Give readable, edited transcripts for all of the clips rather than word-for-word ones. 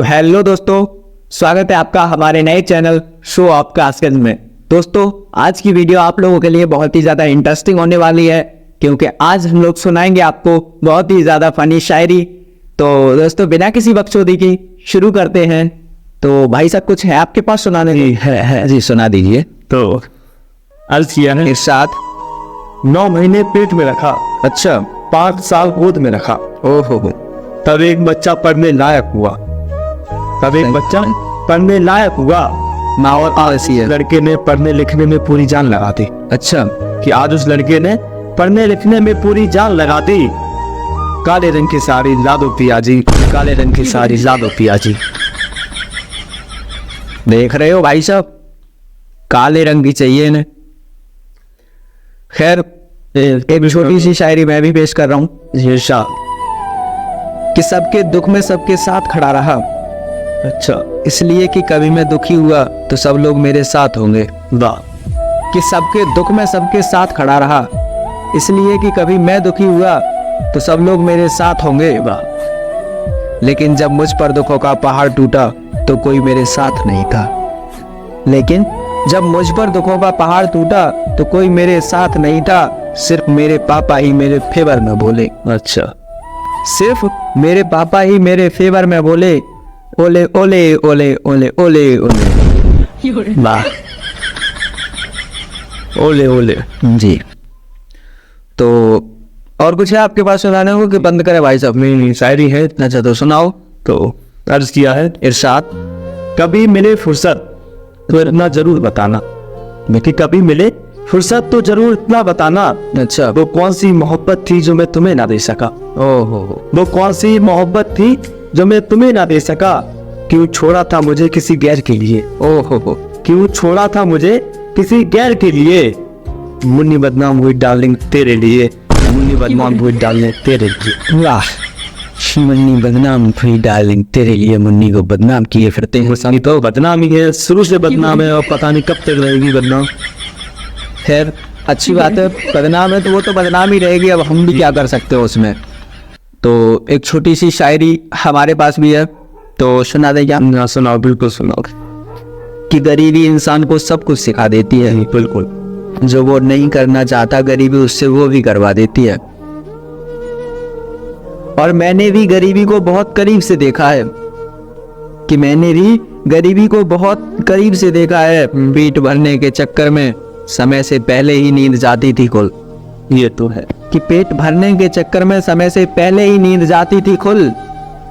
तो हेलो दोस्तों, स्वागत है आपका हमारे नए चैनल शो ऑफ क्लासेस में। दोस्तों, आज की वीडियो आप लोगों के लिए बहुत ही ज़्यादा इंटरेस्टिंग होने वाली है, क्योंकि आज हम लोग सुनाएंगे आपको बहुत ही ज़्यादा फनी शायरी। तो दोस्तों, बिना किसी बकचोदी की शुरू करते हैं। तो भाई साहब, कुछ है आपके पास सुनाने को? है जी, सुना दीजिए। तो अर्ज किया है, इरशाद। 9 महीने पेट में रखा, अच्छा। 5 साल गोद में रखा, ओहो। तब एक बच्चा पढ़ने लायक हुआ। माँ और ऐसी है। लड़के ने पढ़ने लिखने में पूरी जान लगा दी। अच्छा। कि आज उस लड़के ने पढ़ने लिखने में पूरी जान लगा दी। काले रंग की साड़ी ला दो पिया जी, काले रंग की साड़ी ला दो पिया जी। देख रहे हो भाई साहब, काले रंग की चाहिए इन्हें। खैर, एक छोटी सी शायरी मैं भी पेश कर रहा हूँ। इरशाद। कि सबके दुख में सबके साथ खड़ा रहा, अच्छा। इसलिए कि कभी मैं दुखी हुआ तो सब लोग मेरे साथ होंगे। वाह। कि सबके दुख में सबके साथ खड़ा रहा, इसलिए कि कभी मैं दुखी हुआ तो सब लोग मेरे साथ होंगे। वाह। लेकिन जब मुझ पर दुखों का पहाड़ टूटा तो कोई मेरे साथ नहीं था। लेकिन जब मुझ पर दुखों का पहाड़ टूटा तो कोई मेरे साथ नहीं था। सिर्फ मेरे पापा ही मेरे फेवर में बोले। अच्छा। सिर्फ मेरे पापा ही मेरे फेवर में बोले, ओले ओले ओले ओले ओले ओले। वाह। ओले ओले। जी। तो और कुछ है आपके पास सुनाने को कि बंद करें भाई साहब? नहीं, शायरी है। अच्छा, तो सुनाओ। तो अर्ज किया है, इरशाद। कभी मिले फुर्सत तो इतना जरूर बताना। कि कभी मिले फुर्सत तो जरूर इतना बताना। अच्छा। वो कौन सी मोहब्बत थी जो मैं तुम्हें ना दे सका। ओहो। वो कौन सी मोहब्बत थी जो मैं तुम्हें ना दे सका। क्यों छोड़ा था मुझे किसी गैर के लिए। ओहो। क्यों छोड़ा था मुझे किसी गैर के लिए। मुन्नी बदनाम हुई डार्लिंग तेरे लिए। मुन्नी बदनाम हुई डार्लिंग तेरे लिए। वाह। मुन्नी बदनाम हुई डार्लिंग तेरे लिए। मुन्नी को बदनाम किए फिरते हैं। मुन्नी तो बदनाम ही है, शुरू से बदनाम है और पता नहीं कब तक रहेगी बदनाम। खैर, अच्छी बात है। बदनाम है तो वो तो बदनाम ही रहेगी, अब हम भी क्या कर सकते हो उसमें। तो एक छोटी सी शायरी हमारे पास भी है, तो सुना दे क्या? ना सुनाओ, बिल्कुल सुनाओ। कि गरीबी इंसान को सब कुछ सिखा देती है। बिल्कुल। जो वो नहीं करना चाहता गरीबी उससे वो भी करवा देती है। और मैंने भी गरीबी को बहुत करीब से देखा है। कि मैंने भी गरीबी को बहुत करीब से देखा है। पेट भरने के चक्कर में समय से पहले ही नींद जाती थी कुल। ये तो है कि पेट भरने के चक्कर में समय से पहले ही नींद जाती थी खुल।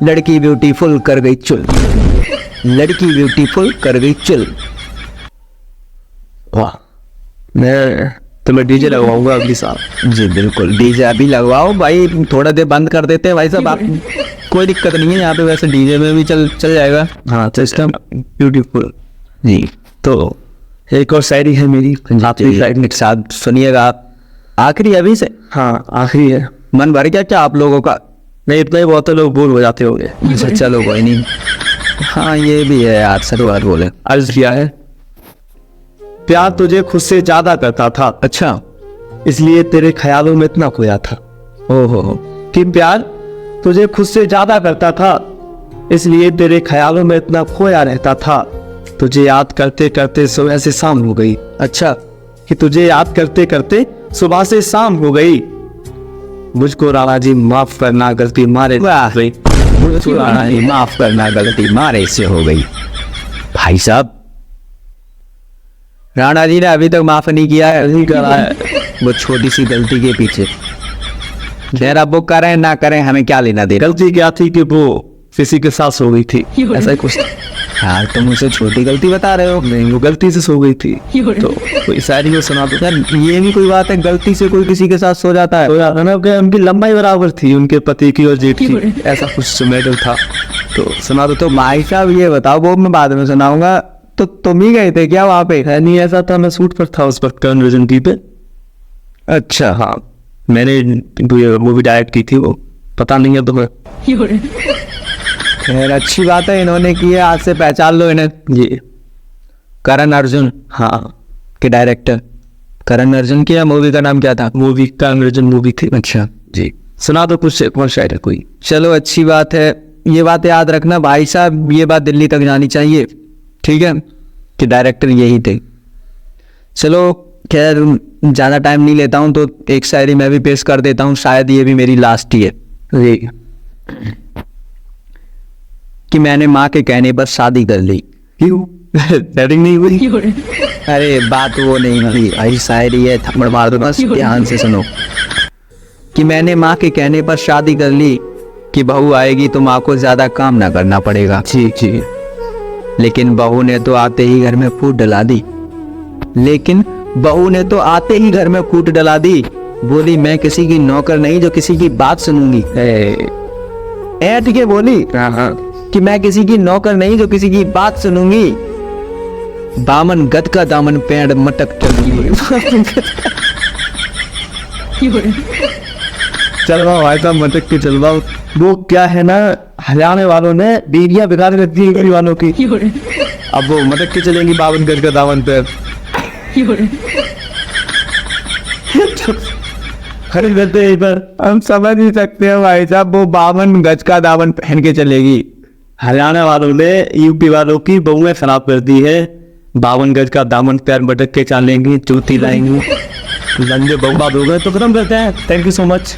लड़की ब्यूटीफुल कर गई चुल। लड़की ब्यूटीफुल कर गई चुल। वाह। मैं डीजे लगवाऊंगा अगली साल। जी बिल्कुल, डीजे अभी लगवाओ भाई। थोड़ा देर बंद कर देते हैं भाई साहब, आप कोई दिक्कत नहीं है यहाँ पे। वैसे डीजे में भी चल जाएगा। हाँ, तो इसका ब्यूटीफुल। जी। तो एक और शायरी है मेरी, आखिरी शायरी के साथ सुनिएगा आप। आखिरी अभी से? हाँ, आखिरी है। मन भर गया क्या आप लोगों का? नहीं, इतना ही बहुत है, लोग बोर हो जाते होंगे। अच्छा, चलो कोई नहीं। हाँ, ये भी है यार, शुरुआत बोले। अर्ज किया है, प्यार तुझे खुद से ज्यादा करता था। अच्छा। इसलिए तेरे ख्यालों में इतना खोया था। ओहो। कि प्यार तुझे खुद से ज्यादा करता था, इसलिए तेरे ख्यालों में इतना खोया रहता था। तुझे याद करते करते सुबह से शाम हो गई। अच्छा। कि तुझे याद करते करते सुबह से शाम हो गई। मुझको राणा जी माफ करना, गलती मारे गई। मुझको राणा जी माफ करना, गलती मारे से हो गई। भाई साहब, राणा जी ने अभी तक माफ नहीं किया है। नहीं करा है। वो छोटी सी गलती के पीछे। खैर, अब वो करें ना करें हमें क्या लेना देना। गलती क्या थी कि वो किसी के साथ सो गई थी, ऐसा ही कुछ था। यार, तुम उसे छोटी गलती बता रहे हो। नहीं, वो गलती से सो गई थी। तो कोई शायरी में सुना दो यार, ये भी कोई बात है? गलती से कोई किसी के साथ सो जाता है? तो यार ना, उनकी लंबाई बराबर थी उनके पति की और जेठ की, ऐसा कुछ मैटर था। तो सुना दो। तो भाई साहब ये बताओ, वो मैं बाद में सुनाऊंगा। तो तुम ही गए थे क्या वहां पे? है नहीं, ऐसा था, मैं शूट पर था उस वक्त कन्वर्जन की पे। अच्छा। हाँ, मैंने मूवी डायरेक्ट की थी, वो पता नहीं है तुम्हें। खैर, अच्छी बात है इन्होंने की है, आज से पहचान लो इन्हें। जी। करण अर्जुन हाँ, के डायरेक्टर करण अर्जुन की मूवी का नाम क्या था? मूवी कन्वर्जन मूवी थी। अच्छा जी। सुना दो कुछ, कौन शायरी कोई। चलो, अच्छी बात है। ये बात याद रखना भाई साहब, ये बात दिल्ली तक जानी चाहिए, ठीक है, कि डायरेक्टर यही थे। चलो खैर ज़्यादा टाइम नहीं लेता हूँ, तो एक शायरी मैं भी पेश कर देता हूँ, शायद ये भी मेरी लास्ट ही है। जी, कि मैंने माँ के कहने पर शादी कर ली। क्यों? सेटिंग नहीं हुई? अरे बात वो नहीं हुई भाई, शायरी है, थप्पड़ मार दो बस, ध्यान से सुनो। कि मैंने माँ के कहने पर शादी कर ली, कि बहू आएगी तो माँ को ज्यादा काम ना करना पड़ेगा। जी जी। लेकिन बहू ने तो आते ही घर में फूट डला दी, लेकिन बहू ने तो आते ही घर में फूट डला दी। बोली मैं किसी की नौकर नहीं जो किसी की बात सुनूंगी। ठीक है बोली, हाँ, कि मैं किसी की नौकर नहीं जो किसी की बात सुनूंगी। बामन गद का दामन पेड़ मटक चली। चल रहा भाई साहब, मटक के चल रहा हूँ। वो क्या है ना, हरियाणा वालों ने बीड़ियाँ बिगाड़ रखी है गरीब वालों की। अब वो मटक के चलेंगी बावन गज का दामन पे। खरीद लेते हैं इधर। हम समझ नहीं सकते हैं भाई साहब, वो 52 गज का दामन पहन के चलेगी। हरियाणा वालों ने यूपी वालों की बहुएं खराब कर दी है। 52 गज का दामन पैर मटक के चलेंगी, जूती लाएंगी, लंजे बर्बाद हो गए। तो खत्म करते हैं। Thank you so much.